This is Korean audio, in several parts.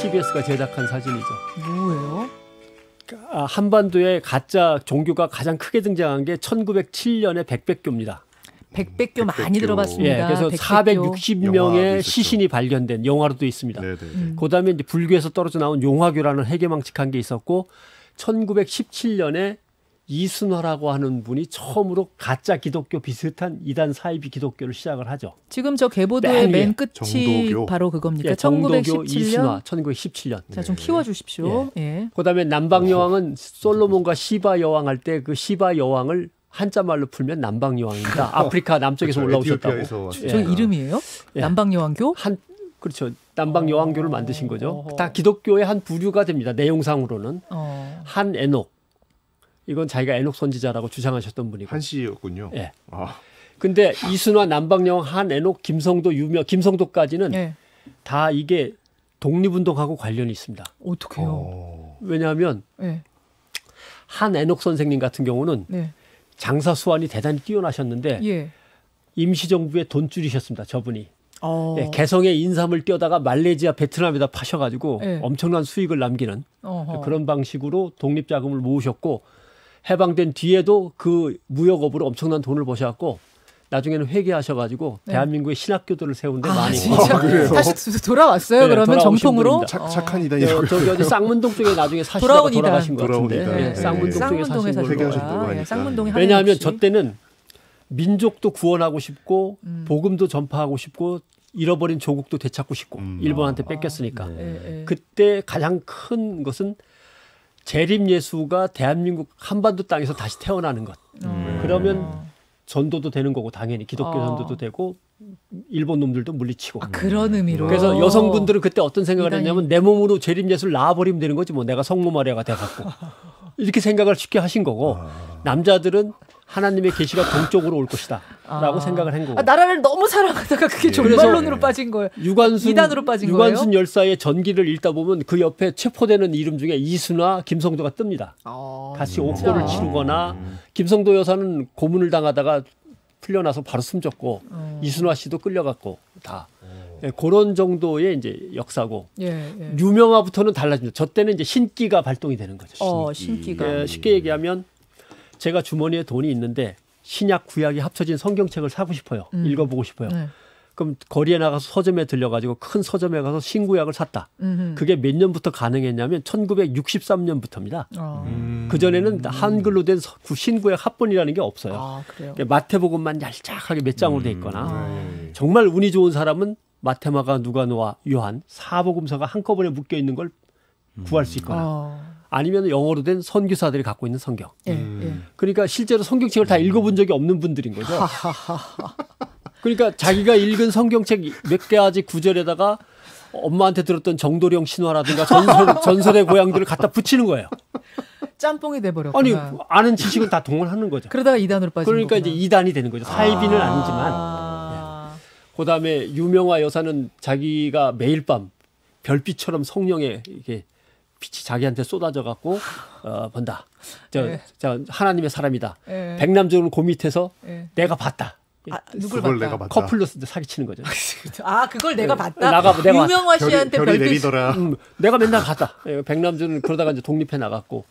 CBS가 제작한 사진이죠. 뭐예요? 한반도에 가짜 종교가 가장 크게 등장한 게 1907년에 백백교입니다. 백백교 많이 들어봤습니다. 예, 그래서 백백교. 460명의 시신이 발견된 영화로도 있습니다. 그다음에 이제 불교에서 떨어져 나온 용화교라는 해계망측한 게 있었고 1917년에 이순화라고 하는 분이 처음으로 가짜 기독교 비슷한 이단 사이비 기독교를 시작을 하죠. 지금 저 계보도의 맨 끝이 정도교. 바로 그겁니까? 예, 정도교 1917년. 이순화 1917년. 자, 좀 키워주십시오. 예. 그다음에 남방 여왕은 솔로몬과 시바 여왕 할 때 그 시바 여왕을 한자말로 풀면 남방 여왕입니다. 아프리카 남쪽에서 올라오셨다고. 에티오피아에서 저 이름이에요? 예. 남방여왕교? 그렇죠. 남방 여왕교를 만드신 거죠. 다 기독교의 한 부류가 됩니다. 내용상으로는 한 에녹. 이건 자기가 에녹 선지자라고 주장하셨던 분이고. 한씨였군요. 예. 근데 이순화, 남방여왕, 한 에녹, 김성도, 김성도까지는 예. 다 이게 독립운동하고 관련이 있습니다. 어떡해요? 왜냐하면 예. 한 에녹 선생님 같은 경우는 네. 장사 수완이 대단히 뛰어나셨는데 예. 임시정부에 돈줄이셨습니다. 저분이. 어. 예, 개성의 인삼을 띄어다가 말레이시아, 베트남에다 파셔가지고 예. 엄청난 수익을 남기는 어허. 그런 방식으로 독립자금을 모으셨고 해방된 뒤에도 그 무역업으로 엄청난 돈을 버셔갖고 나중에는 회계하셔가지고 네. 대한민국의 신학교들을 세운 데 아, 많이 진짜? 그래요? 다시 돌아왔어요? 네, 그러면 돌아오신 정통으로? 분입니다. 착한 이단이라고. 저기 어디 쌍문동 쪽에 나중에 사시다가 돌아온 이단. 돌아가신 것 돌아온 같은데 이단. 예, 네. 쌍문동 쪽에 쌍문동에 사신 걸로 회개하셨다고 알고. 하니까. 쌍문동에 왜냐하면 혹시. 저 때는 민족도 구원하고 싶고 복음도 전파하고 싶고 잃어버린 조국도 되찾고 싶고 일본한테 뺏겼으니까 예, 예. 그때 가장 큰 것은 재림 예수가 대한민국 한반도 땅에서 다시 태어나는 것. 그러면 전도도 되는 거고 당연히 기독교 전도도 되고 일본 놈들도 물리치고. 그런 의미로. 그래서 여성분들은 그때 어떤 생각을 이단이. 했냐면 내 몸으로 재림 예수를 낳아버리면 되는 거지 뭐 내가 성모 마리아가 돼갖고 이렇게 생각을 쉽게 하신 거고 남자들은 하나님의 계시가 동쪽으로 올 것이다 라고 생각을 한 거고. 나라를 너무 사랑하다가 그게 존말론으로 빠진 거예요. 유관순 빠진 유관순 열사의 전기를 읽다 보면 그 옆에 체포되는 이름 중에 이순화, 김성도가 뜹니다. 같이 옥고를 치르거나 김성도 여사는 고문을 당하다가 풀려나서 바로 숨졌고 이순화 씨도 끌려갔고 다 예, 그런 정도의 이제 역사고 예, 예. 유명화부터는 달라집니다. 저 때는 이제 신기가 발동이 되는 거죠. 신기가. 예, 쉽게 얘기하면 제가 주머니에 돈이 있는데 신약 구약이 합쳐진 성경책을 사고 싶어요. 읽어보고 싶어요. 네. 그럼 거리에 나가서 서점에 들려가지고 큰 서점에 가서 신구약을 샀다. 그게 몇 년부터 가능했냐면 1963년부터입니다. 그전에는 한글로 된 신구약 합본이라는 게 없어요. 아, 그래요? 마태복음만 얄짝하게 몇 장으로 돼 있거나 정말 운이 좋은 사람은 마테마가, 누가노아, 요한, 사복음서가 한꺼번에 묶여 있는 걸 구할 수 있거나 아니면 영어로 된 선교사들이 갖고 있는 성경. 예. 그러니까 실제로 성경책을 다 읽어본 적이 없는 분들인 거죠. 그러니까 자기가 읽은 성경책 몇 가지 구절에다가 엄마한테 들었던 정도령 신화라든가 전설의 고향들을 갖다 붙이는 거예요. 짬뽕이 돼버렸구나. 아니 아는 지식은 다 동원하는 거죠. 그러다가 이단으로 빠진 그러니까 거구나. 이제 이단이 되는 거죠. 사이비는 아니지만. 그다음에 유명화 여사는 자기가 매일 밤 별빛처럼 성령의 이게 빛이 자기한테 쏟아져 갖고 본다. 저 하나님의 사람이다. 백남종은 그 밑에서 내가 봤다. 누굴 그걸 봤다? 내가 봤다. 커플로 사기치는 거죠. 그걸 내가 봤다? 내가 유명화 씨한테 별이 별빛. 내리더라. 내가 맨날 봤다. 백남준은 그러다가 이제 독립해 나갔고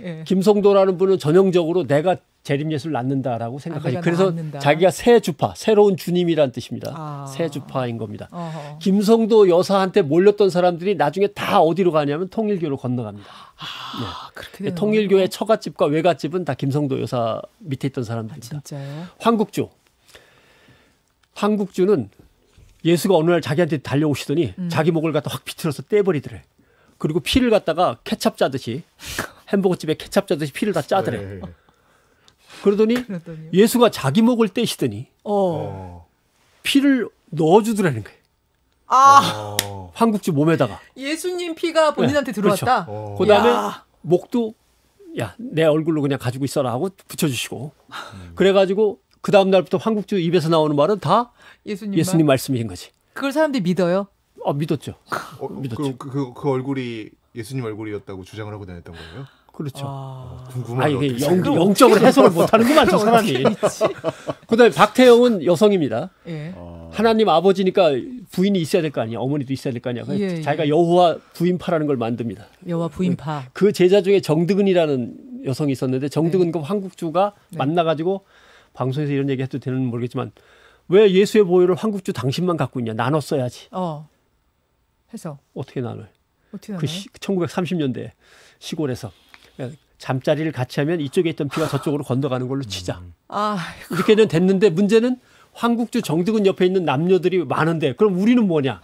예. 김성도라는 분은 전형적으로 내가 재림 예수를 낳는다라고 생각하지. 내가 그래서 낳는다. 자기가 새 주파, 새로운 주님이란 뜻입니다. 새 주파인 겁니다. 어허. 김성도 여사한테 몰렸던 사람들이 나중에 다 어디로 가냐면 통일교로 건너갑니다. 그렇게 되는 통일교의 처갓집과 외갓집은 다 김성도 여사 밑에 있던 사람들입니다. 진짜요? 황국주는 예수가 어느 날 자기한테 달려오시더니 자기 목을 갖다 확 비틀어서 떼버리더래. 그리고 피를 갖다가 케찹 짜듯이 햄버거집에 케찹 짜듯이 피를 다 짜더래. 그러더니 예수가 자기 목을 떼시더니 피를 넣어주더라는 거예요. 황국주 몸에다가. 예수님 피가 본인한테 들어왔다? 그렇죠. 그다음에 목도 내 얼굴로 그냥 가지고 있어라 하고 붙여주시고 그래가지고 그 다음 날부터 황국주 입에서 나오는 말은 다 예수님 말씀인 거지. 그걸 사람들이 믿어요? 믿었죠. 믿었죠. 그 얼굴이 예수님 얼굴이었다고 주장을 하고 다녔던 거예요? 그렇죠. 궁금하다. 이게 영적으로 해석을 못하는구만 저 사람이. 그다음에 박태영은 여성입니다. 예. 하나님 아버지니까 부인이 있어야 될 거 아니야. 어머니도 있어야 될 거 아니야. 예, 자기가 여호와 부인파라는 걸 만듭니다. 여호와 부인파. 그 제자 중에 정득은이라는 여성이 있었는데 정득은과 황국주가 네. 만나가지고 방송에서 이런 얘기 해도 되는지 모르겠지만 왜 예수의 보혈을 황국주 당신만 갖고 있냐. 나눠 써야지. 해서 어떻게 나눠요? 어떻게 그 나눠요? 1930년대 시골에서 잠자리를 같이 하면 이쪽에 있던 피가 저쪽으로 건너가는 걸로 치자. 이렇게는 됐는데 문제는 황국주 정득은 옆에 있는 남녀들이 많은데 그럼 우리는 뭐냐?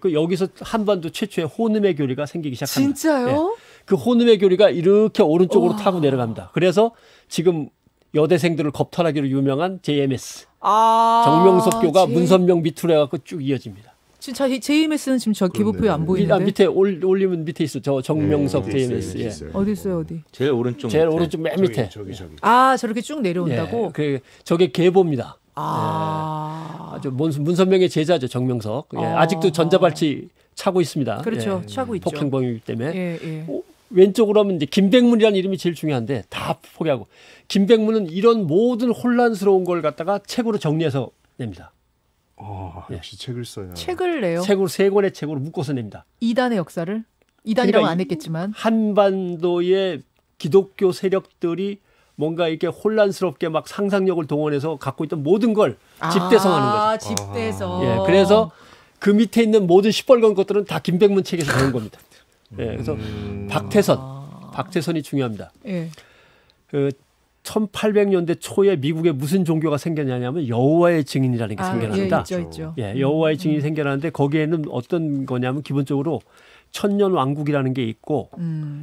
그 여기서 한반도 최초의 혼음의 교리가 생기기 시작합니다. 진짜요? 그 혼음의 교리가 이렇게 오른쪽으로 타고 내려갑니다. 그래서 지금 여대생들을 겁탈하기로 유명한 JMS 정명석 교가 문선명 밑으로 해갖고 쭉 이어집니다. 진짜 JMS는 지금 저 기부표에 안 보이는데. 밑에 올리면 밑에 있어. 저 정명석 JMS. 예. 어디 있어요, 어디? 제일 오른쪽. 제일 오른쪽 맨 밑에. 저기. 저렇게 쭉 내려온다고? 예. 저게 계보입니다. 아주 문선명의 제자죠, 정명석. 예. 아직도 전자발찌 차고 있습니다. 그렇죠, 예. 차고 있죠. 폭행범이기 때문에. 예. 왼쪽으로 하면 이제 김백문이라는 이름이 제일 중요한데 다 포기하고 김백문은 이런 모든 혼란스러운 걸 갖다가 책으로 정리해서 냅니다. 역시 책을 써야. 책을 내요? 책으로 3권의 책으로 묶어서 냅니다. 이단의 역사를? 이단이라고 안 했겠지만. 한반도의 기독교 세력들이 뭔가 이렇게 혼란스럽게 막 상상력을 동원해서 갖고 있던 모든 걸 집대성하는 거죠. 집대성. 예, 그래서 그 밑에 있는 모든 시뻘건 것들은 다 김백문 책에서 배운 겁니다. 예, 그래서 박태선이 중요합니다. 예. 그 1800년대 초에 미국에 무슨 종교가 생겨나냐면 여호와의 증인이라는 게 생겨납니다. 있죠. 예, 여호와의 증인이 생겨나는데 거기에는 어떤 거냐면 기본적으로 천년 왕국이라는 게 있고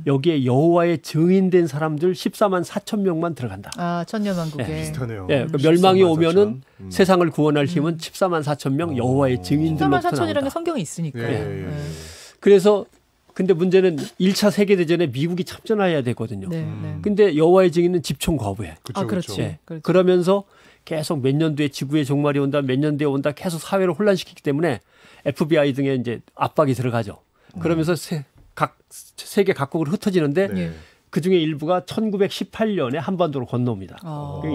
여기에 여호와의 증인된 사람들 14만 4천 명만 들어간다. 천년 왕국에. 비슷하네요. 예, 그 멸망이 오면은 세상을 구원할 힘은 14만 4천 명 여호와의 증인들로부터 14만 4천이라는 게 나온다. 성경에 있으니까. 그래서 근데 문제는 1차 세계대전에 미국이 참전해야 되거든요. 네. 근데 여호와의 증인은 집총 거부해. 그렇지. 예. 그러면서 계속 몇 년 뒤에 지구의 종말이 온다, 몇 년 뒤에 온다, 계속 사회를 혼란시키기 때문에 FBI 등에 이제 압박이 들어가죠. 그러면서 세계 각국으로 흩어지는데 그 중에 일부가 1918년에 한반도로 건너옵니다.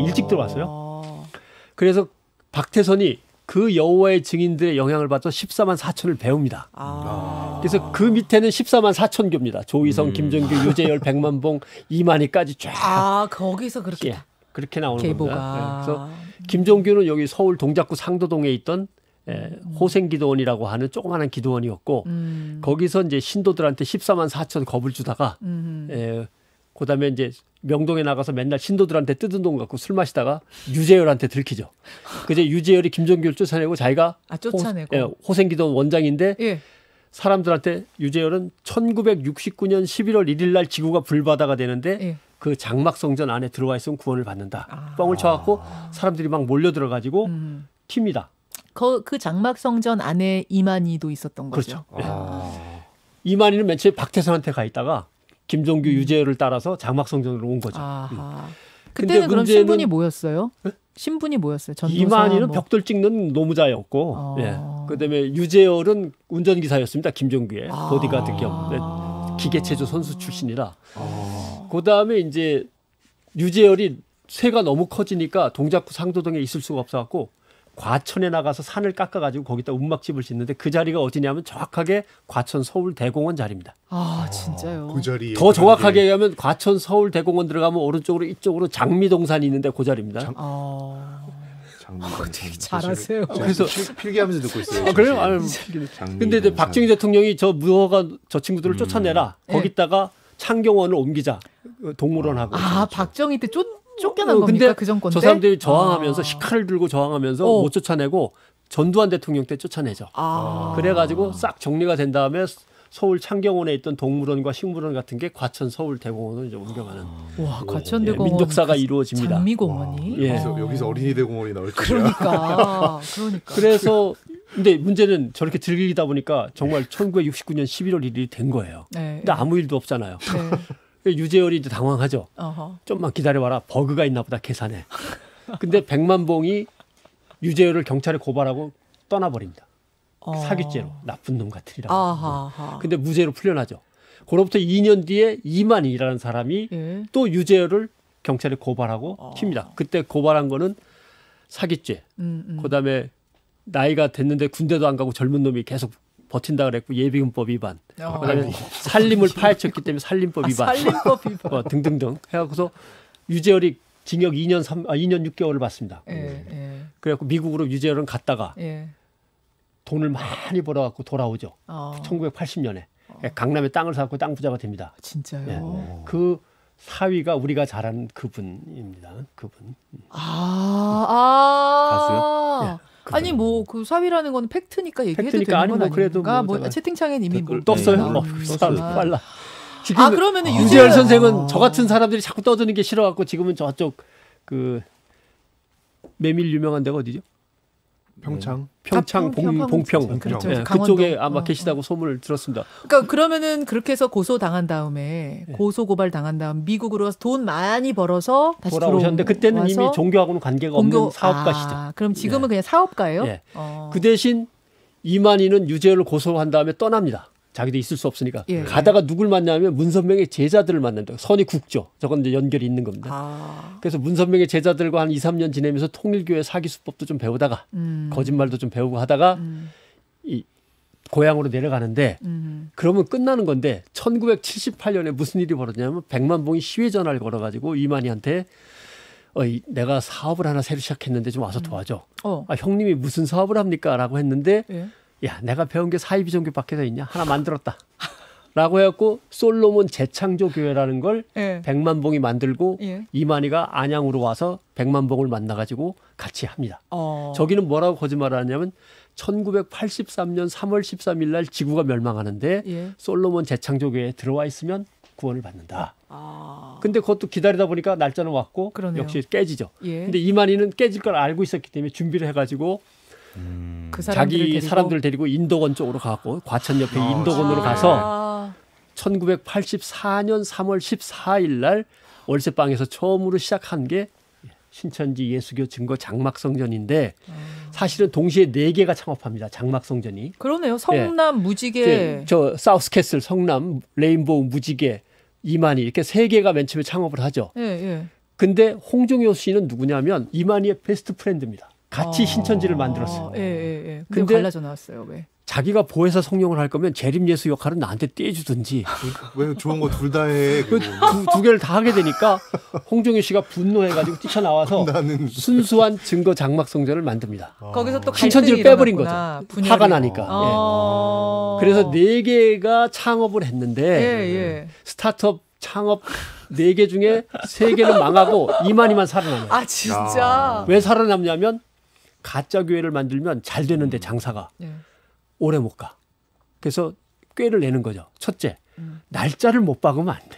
일찍 들어왔어요. 그래서 박태선이 그 여호와의 증인들의 영향을 받아서 14만 4천을 배웁니다. 그래서 그 밑에는 14만 4천 교입니다. 조희성, 김정규, 유재열, 백만봉, 이만희까지 쫙. 거기서 그렇게. 그렇게 나오는 계보가. 겁니다. 그래서 김종규는 여기 서울 동작구 상도동에 있던 호생기도원이라고 하는 조그마한 기도원이었고 거기서 이제 신도들한테 14만 4천 겁을 주다가 그다음에 이제 명동에 나가서 맨날 신도들한테 뜯은 돈 갖고 술 마시다가 유재열한테 들키죠. 그제 유재열이 김종규를 쫓아내고 자기가 쫓아내고 호생기도원 원장인데 사람들한테 유재열은 1969년 11월 1일 날 지구가 불바다가 되는데 그 장막성전 안에 들어와 있으면 구원을 받는다. 뻥을 쳐갖고 사람들이 막 몰려 들어가지고 튑니다. 그 장막성전 안에 이만희도 있었던 거죠. 그렇죠. 이만희는 맨 처음에 박태선한테 가 있다가 김종규 유재열을 따라서 장막성전으로 온 거죠. 그때는 그럼 신분이 뭐였어요? 신분이 뭐였어요? 전도사, 이만희는 벽돌 찍는 노무자였고 그다음에 유재열은 운전기사였습니다. 김종규의 보디가드 겸 기계체조 선수 출신이라 그다음에 이제 유재열이 쇠가 너무 커지니까 동작구 상도동에 있을 수가 없어갖고 과천에 나가서 산을 깎아가지고 거기다 움막집을 짓는데 그 자리가 어디냐면 정확하게 과천 서울대공원 자리입니다. 진짜요? 그 자리에 더 정확하게 얘기하면 과천 서울대공원 들어가면 오른쪽으로 이쪽으로 장미동산이 있는데 그 자리입니다. 되게 잘하세요. 그래서 필기하면서 듣고 있어요. 그래요? 근데 이제 박정희 대통령이 저 무허가 저 친구들을 쫓아내라. 거기다가 창경원을 옮기자. 동물원하고. 박정희 때 쫓겨난 겁니까? 그 정권 때? 저 사람들이 저항하면서 식칼을 들고 저항하면서 못 쫓아내고 전두환 대통령 때 쫓아내죠. 그래가지고 싹 정리가 된 다음에 서울 창경원에 있던 동물원과 식물원 같은 게 과천 서울대공원으로 이제 옮겨가는. 와, 과천대공원 민족사가 이루어집니다. 장미공원이. 여기서 어린이대공원이 나올 줄. 그러니까. 그래서 근데 문제는 저렇게 즐기다 보니까 정말 1969년 11월 1일이 된 거예요. 근데 아무 일도 없잖아요. 유재열이 이제 당황하죠. 좀만 기다려봐라. 버그가 있나 보다 계산에. 근데 백만봉이 유재열을 경찰에 고발하고 떠나버립니다. 사기죄로. 나쁜 놈 같으리라고. 근데 무죄로 풀려나죠. 그로부터 2년 뒤에 이만희라는 사람이 또 유재열을 경찰에 고발하고 튑니다. 그때 고발한 거는 사기죄. 그다음에 나이가 됐는데 군대도 안 가고 젊은 놈이 계속 버틴다 그랬고 예비군법 위반. 그다음에 살림을 파헤쳤기 때문에 살림법 위반. 살림법 위반. 등등등 해갖고서 유재열이 징역 2년 6개월을 받습니다. 그래갖고 미국으로 유재열은 갔다가 돈을 많이 벌어갖고 돌아오죠. 1980년에 강남에 땅을 사갖고 땅 부자가 됩니다. 진짜요? 예. 그 사위가 우리가 잘 아는 그분입니다. 그분. 가수요? 예, 그분. 아니 뭐 그 사위라는 건 팩트니까 얘기해도 팩트니까 되는 아니 건 뭐 그래도 아닙니까? 뭐 뭐 채팅창에 이미 뭐 떴어요. 빨라. 지금 그러면은 유재열 선생은 저 같은 사람들이 자꾸 떠드는 게 싫어갖고 지금은 저쪽 그 메밀 유명한 데가 어디죠? 평창 봉평 그렇죠. 예, 그쪽에 아마 계시다고 소문을 들었습니다. 그러니까 그러면은 그렇게 해서 고소 당한 다음에 고소 고발 당한 다음 미국으로 가서 돈 많이 벌어서 다시 돌아오셨는데 그때는 이미 종교하고는 관계가 없는 사업가시죠. 그럼 지금은 그냥 사업가예요? 예. 그 대신 이만희는 유재열을 고소한 다음에 떠납니다. 자기도 있을 수 없으니까. 가다가 누굴 만나면 문선명의 제자들을 만난다. 선이 국죠. 저건 이제 연결이 있는 겁니다. 그래서 문선명의 제자들과 한 2, 3년 지내면서 통일교회 사기수법도 좀 배우다가 거짓말도 좀 배우고 하다가 이 고향으로 내려가는데 그러면 끝나는 건데 1978년에 무슨 일이 벌어졌냐면 백만봉이 시위 전화를 걸어가지고 이만희한테 내가 사업을 하나 새로 시작했는데 좀 와서 도와줘. 형님이 무슨 사업을 합니까? 라고 했는데 야, 내가 배운 게 사이비종교 밖에 더 있냐? 하나 만들었다. 라고 해갖고 솔로몬 재창조 교회라는 걸 백만봉이 만들고 이만희가 안양으로 와서 백만봉을 만나가지고 같이 합니다. 저기는 뭐라고 거짓말을 하냐면 1983년 3월 13일 날 지구가 멸망하는데 솔로몬 재창조 교회에 들어와 있으면 구원을 받는다. 근데 그것도 기다리다 보니까 날짜는 왔고 역시 깨지죠. 근데 이만희는 깨질 걸 알고 있었기 때문에 준비를 해가지고 그 자기 사람들을 데리고 인도건 쪽으로 가고 과천 옆에 인도건으로 가서 1984년 3월 14일 날 월세방에서 처음으로 시작한 게 신천지 예수교 증거 장막성전인데 사실은 동시에 4개가 창업합니다. 장막성전이. 그러네요. 성남 무지개. 저 사우스캐슬 성남 레인보우 무지개 이만희 이렇게 3개가 맨 처음에 창업을 하죠. 근데 홍종효 씨는 누구냐면 이만희의 베스트 프렌드입니다. 같이 신천지를 만들었어요. 근데 갈라져 나왔어요. 왜? 자기가 보혜사 성령을 할 거면 재림 예수 역할은 나한테 떼주든지. 왜 좋은 거 둘 다 해. 두 개를 다 하게 되니까 홍종효 씨가 분노해가지고 뛰쳐나와서 순수한 증거 장막성전을 만듭니다. 거기서 또 신천지를 빼버린 거죠. 분열이. 화가 나니까. 그래서 4개가 창업을 했는데 스타트업 창업 4개 중에 3개는 망하고 이만희만 살아남아요. 진짜? 왜 살아남냐면 가짜 교회를 만들면 잘 되는데 장사가 오래 못 가. 그래서 꾀를 내는 거죠. 첫째, 날짜를 못 박으면 안 돼.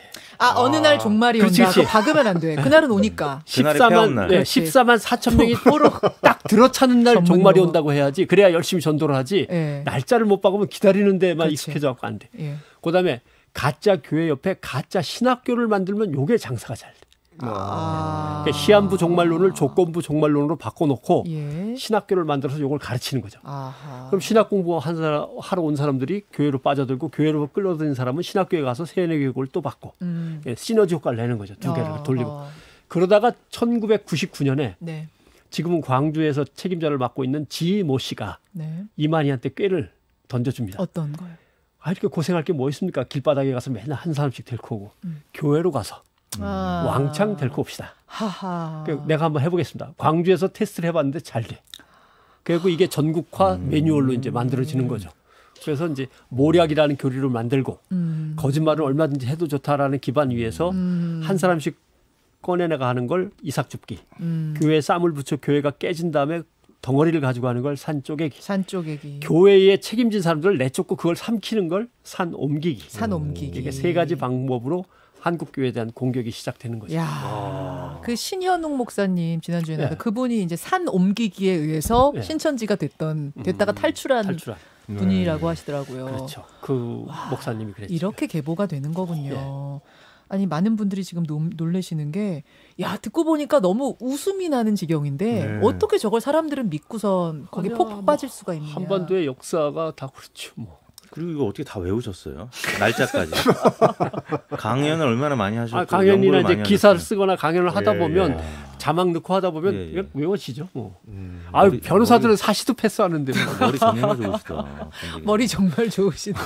어느 날 종말이 온다. 그거 박으면 안 돼. 그날은 오니까. 14만 4천 명이 딱 들어차는 날 종말이 온다고 해야지. 그래야 열심히 전도를 하지. 날짜를 못 박으면 기다리는 데만 익숙해져 갖고 안 돼. 그다음에 가짜 교회 옆에 가짜 신학교를 만들면 요게 장사가 잘 돼. 그러니까 시한부 종말론을 조건부 종말론으로 바꿔놓고 신학교를 만들어서 요걸 가르치는 거죠. 그럼 신학 공부 하러 온 사람들이 교회로 빠져들고 교회로 끌어들인 사람은 신학교에 가서 세뇌 교육을 또 받고 시너지 효과를 내는 거죠. 두 개를 돌리고. 그러다가 1999년에 지금은 광주에서 책임자를 맡고 있는 지모 씨가 이만희한테 꾀를 던져줍니다. 어떤 거요? 이렇게 고생할 게 뭐 있습니까? 길바닥에 가서 맨날 한 사람씩 데리고 오고 교회로 가서 왕창 데리고 옵시다. 내가 한번 해보겠습니다. 광주에서 테스트를 해봤는데 잘 돼. 그리고 이게 전국화 매뉴얼로 이제 만들어지는 거죠. 그래서 이제 모략이라는 교리를 만들고 거짓말은 얼마든지 해도 좋다라는 기반 위에서 한 사람씩 꺼내내가 하는 걸 이삭줍기. 교회에 쌈을 붙여 교회가 깨진 다음에 덩어리를 가지고 가는 걸 산 쪼개기. 교회에 책임진 사람들을 내쫓고 그걸 삼키는 걸 산 옮기기. 이게 3가지 방법으로 한국 교회에 대한 공격이 시작되는 거죠. 그 신현웅 목사님 지난주에 나왔던 그분이 이제 산 옮기기에 의해서 신천지가 됐다가 탈출한 분이라고 하시더라고요. 그렇죠. 그 목사님이 그랬죠. 이렇게 계보가 되는 거군요. 아니 많은 분들이 지금 놀라시는 게 듣고 보니까 너무 웃음이 나는 지경인데 어떻게 저걸 사람들은 믿고선 거기 폭 빠질 수가 있느냐. 한반도의 역사가 다 그렇죠. 그리고 이거 어떻게 다 외우셨어요? 날짜까지. 강연을 얼마나 많이 하셨고 강연이나 이제 기사를 하셨어요? 쓰거나 강연을 하다 보면 예. 자막 넣고 하다 보면 예. 외워지죠. 뭐. 머리- 변호사들은 사시도 패스하는데. 머리 정말 좋으시다. 머리 정말 좋으시다.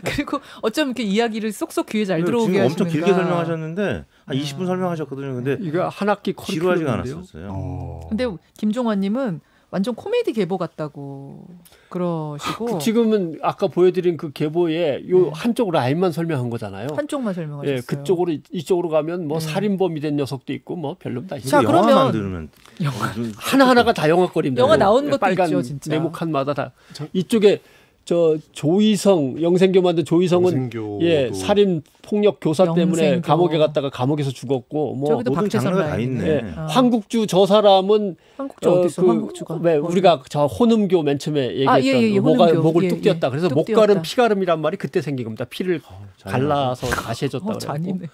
그리고 어쩜 이렇게 이야기를 쏙쏙 귀에 잘 들어오게 지금 하시는가. 엄청 길게 설명하셨는데 한 20분 설명하셨거든요. 근데 이거 한 학기 지루하지가 커리큘럼인데요. 않았었어요. 근데 김종환님은 완전 코미디 계보 같다고 그러시고 지금은 아까 보여드린 그 계보에 요 한쪽 라인만 설명한 거잖아요. 한쪽만 설명하셨어요. 예, 그쪽으로 이쪽으로 가면 뭐 살인범이 된 녀석도 있고 뭐 별로 다 있어요. 자, 영화 그러면- 만들면 하나하나가 다 영화거리입니다. 영화 나온 것도 빨간 있죠, 진짜. 네모칸마다 다. 이쪽에 저 조이성 영생교 만든 조이성은 영생교도- 예 살인 폭력 교사 때문에 영생교. 감옥에 갔다가 감옥에서 죽었고 뭐 저기도 모든 박태선 장르가 다 라인이네. 있네. 예, 아. 황국주 저 사람은 한국주 어디 있어? 그 한국주가 왜 우리가 저 혼음교 맨 처음에 얘기했던 예, 목을 혼음교. 뚝 띄었다. 그래서 뚝 목가름 띄었다. 피가름이란 말이 그때 생긴 겁니다. 피를 갈라서 다시 해줬다 그래고 잔이네.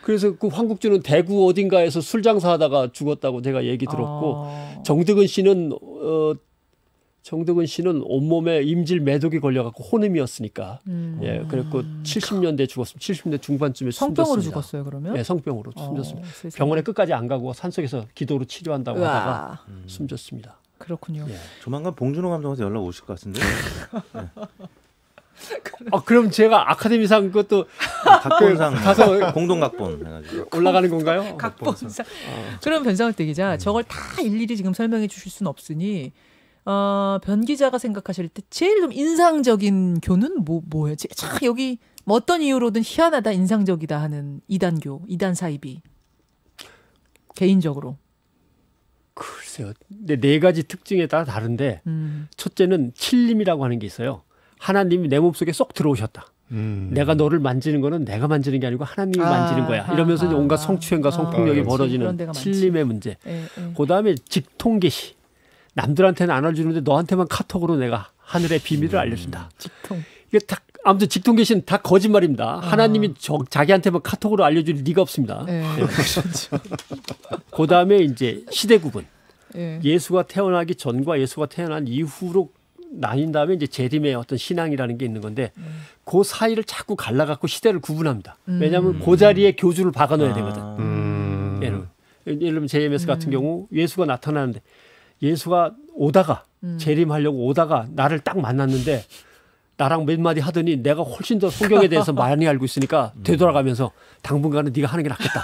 그래서 그 황국주는 대구 어딘가에서 술 장사하다가 죽었다고 제가 얘기 들었고 정득은 씨는 온몸에 임질 매독이 걸려갖고 혼음이었으니까 예 그랬고 70년대 죽었습니다. 70년대 중반쯤에 성병으로 숨졌습니다. 죽었어요, 그러면? 예, 성병으로 숨졌습니다. 세상에. 병원에 끝까지 안 가고 산속에서 기도로 치료한다고 하다가 으아, 숨졌습니다. 그렇군요. 예. 조만간 봉준호 감독한테 연락 오실 것 같은데. 그럼 제가 아카데미상 그것도 각본상 가서 공동 각본 해가지고. 올라가는 건가요? 각본상. 그럼 변상태 기자, 저걸 다 일일이 지금 설명해 주실 수는 없으니 변 기자가 생각하실 때 제일 좀 인상적인 교는 뭐예요? 참 여기 뭐 어떤 이유로든 희한하다, 인상적이다 하는 이단교, 이단 사이비. 개인적으로. 글쎄요. 근데 네 가지 특징에 따라 다른데 첫째는 칠림이라고 하는 게 있어요. 하나님이 내 몸속에 쏙 들어오셨다. 내가 너를 만지는 거는 내가 만지는 게 아니고 하나님이 만지는 거야. 이러면서 이제 온갖 성추행과 성폭력이 그런 벌어지는 데가 많지. 칠림의 문제. 예. 그다음에 직통계시. 남들한테는 안 알려주는데 너한테만 카톡으로 내가 하늘의 비밀을 알려준다. 직통. 이게 다 아무튼 직통계시는 다 거짓말입니다. 하나님이 자기한테만 카톡으로 알려줄 리가 없습니다. 예. 그다음에 이제 시대 구분. 예. 예수가 태어나기 전과 예수가 태어난 이후로 나뉜 다음에 이제 재림의 어떤 신앙이라는 게 있는 건데 그 사이를 자꾸 갈라갖고 시대를 구분합니다. 왜냐하면 그 자리에 교주를 박아넣어야 되거든. 예를 들면 JMS 같은 경우 예수가 나타나는데 예수가 오다가 재림하려고 오다가 나를 딱 만났는데 나랑 몇 마디 하더니 내가 훨씬 더 성경에 대해서 많이 알고 있으니까 되돌아가면서 당분간은 네가 하는 게 낫겠다.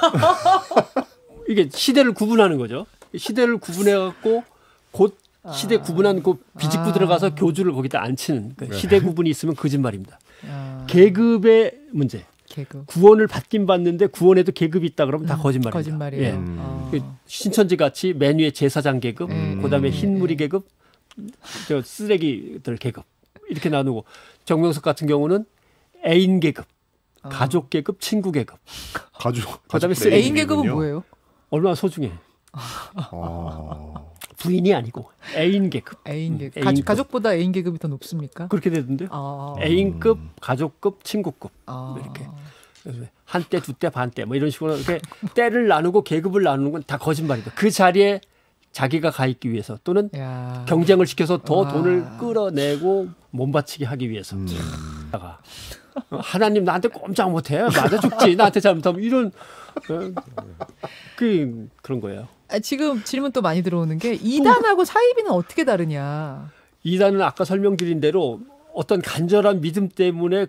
이게 시대를 구분하는 거죠. 시대를 구분해갖고 곧 시대 구분한 그 비집고 들어가서 교주를 거기다 앉히는 그 시대 구분이 있으면 거짓말입니다. 계급의 문제. 개그. 구원을 받긴 받는데 구원에도 계급이 있다 그러면 다 거짓말입니다. 거짓말이에요. 예. 그 신천지 같이 맨 위에 제사장 계급, 그다음에 흰무리 계급, 저 쓰레기들 계급 이렇게 나누고 정명석 같은 경우는 애인 계급, 가족 계급, 친구 계급. 그다음에 애인 계급은 뭐예요? 얼마나 소중해. 부인이 아니고 애인 계급. 애인 계급. 애인급. 가족보다 애인 계급이 더 높습니까? 그렇게 되던데요. 아. 애인급, 가족급, 친구급 아. 뭐 이렇게. 그래서 한때, 두때, 반때 뭐 이런 식으로 이렇게 때를 나누고 계급을 나누는 건 다 거짓말이다. 그 자리에 자기가 가 있기 위해서 또는 야. 경쟁을 시켜서 더 와. 돈을 끌어내고 몸바치게 하기 위해서. 하나님 나한테 꼼짝 못해. 맞아 죽지. 나한테 잘못하면 이런 그런 거예요. 지금 질문 또 많이 들어오는 게 이단하고 사이비는 어떻게 다르냐? 이단은 아까 설명드린 대로 어떤 간절한 믿음 때문에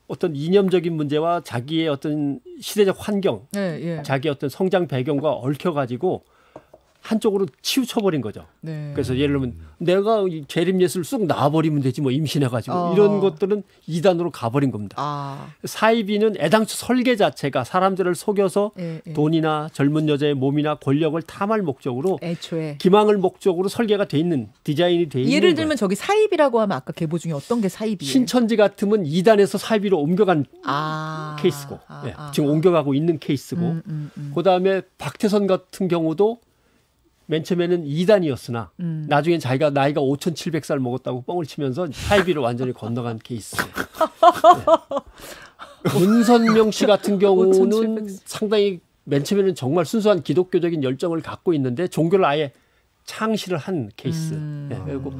어떤 이념적인 문제와 자기의 어떤 시대적 환경, 예. 자기의 어떤 성장 배경과 얽혀가지고 한쪽으로 치우쳐버린 거죠. 네. 그래서 예를 들면 내가 재림 예수를 쑥 놔버리면 되지 뭐 임신해가지고 이런 것들은 이단으로 가버린 겁니다. 사이비는 애당초 설계 자체가 사람들을 속여서 돈이나 젊은 여자의 몸이나 권력을 탐할 목적으로 애초에 기망을 목적으로 설계가 돼 있는 디자인이 돼 있는 예를 거예요. 들면 저기 사이비라고 하면 아까 계보 중에 어떤 게 사이비예요? 신천지 같으면 이단에서 사이비로 옮겨간 케이스고 지금 옮겨가고 있는 케이스고 그다음에 박태선 같은 경우도 맨 처음에는 2단이었으나 나중엔 자기가 나이가 5,700살 먹었다고 뻥을 치면서 사이비를 완전히 건너간 케이스. 네. 문선명 씨 같은 경우는 5,700. 상당히 맨 처음에는 정말 순수한 기독교적인 열정을 갖고 있는데 종교를 아예 창시를 한 케이스. 네. 그리고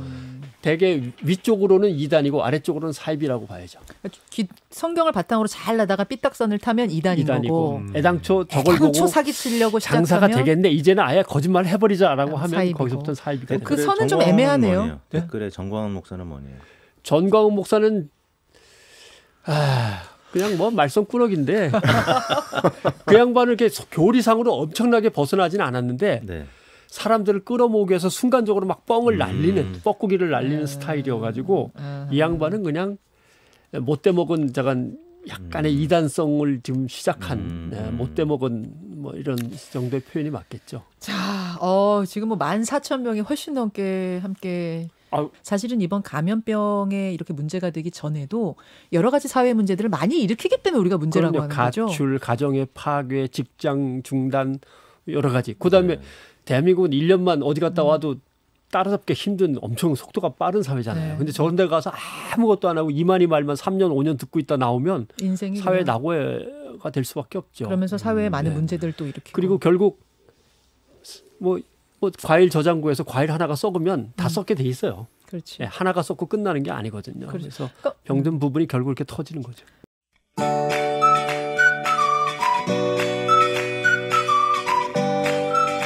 대개 위쪽으로는 2단이고 아래쪽으로는 4입이라고 봐야죠. 성경을 바탕으로 잘 나다가 삐딱선을 타면 2단인 거고. 애당초 저걸 보고 사기치려고 장사가 시작하면 되겠네. 이제는 아예 거짓말 해버리자라고 하면 4입이고. 거기서부터 4입이가 그 선은 좀 애매하네요. 뭐네요? 댓글에 정광훈 목사는 뭐네요? 전광훈 목사는 그냥 뭐 말썽꾸러기인데 그 양반은 이렇게 교리상으로 엄청나게 벗어나지는 않았는데 네. 사람들을 끌어모으기 위해서 순간적으로 막 뻥을 날리는 뻐꾸기를 날리는 스타일이어가지고 이 양반은 그냥 못돼 먹은 약간의 이단성을 지금 시작한 못돼 먹은 뭐 이런 정도의 표현이 맞겠죠. 자, 지금 뭐 14,000명이 훨씬 넘게 함께. 사실은 이번 감염병에 이렇게 문제가 되기 전에도 여러 가지 사회 문제들을 많이 일으키기 때문에 우리가 문제라고 하는 거죠. 가출, 가정의 파괴, 직장 중단 여러 가지. 그다음에 대한민국은 1년만 어디 갔다 와도 따라잡기 힘든 엄청 속도가 빠른 사회잖아요. 네. 근데 저런 데 가서 아무것도 안 하고 이만희 말만 3년, 5년 듣고 있다 나오면 인생이 사회 그냥 낙오가 될 수밖에 없죠. 그러면서 사회에 많은 문제들도 일으키고. 그리고 결국 뭐 과일 저장고에서 과일 하나가 썩으면 다 썩게 돼 있어요. 그렇지. 하나가 썩고 끝나는 게 아니거든요. 그렇지. 그래서 병든 부분이 결국 이렇게 터지는 거죠.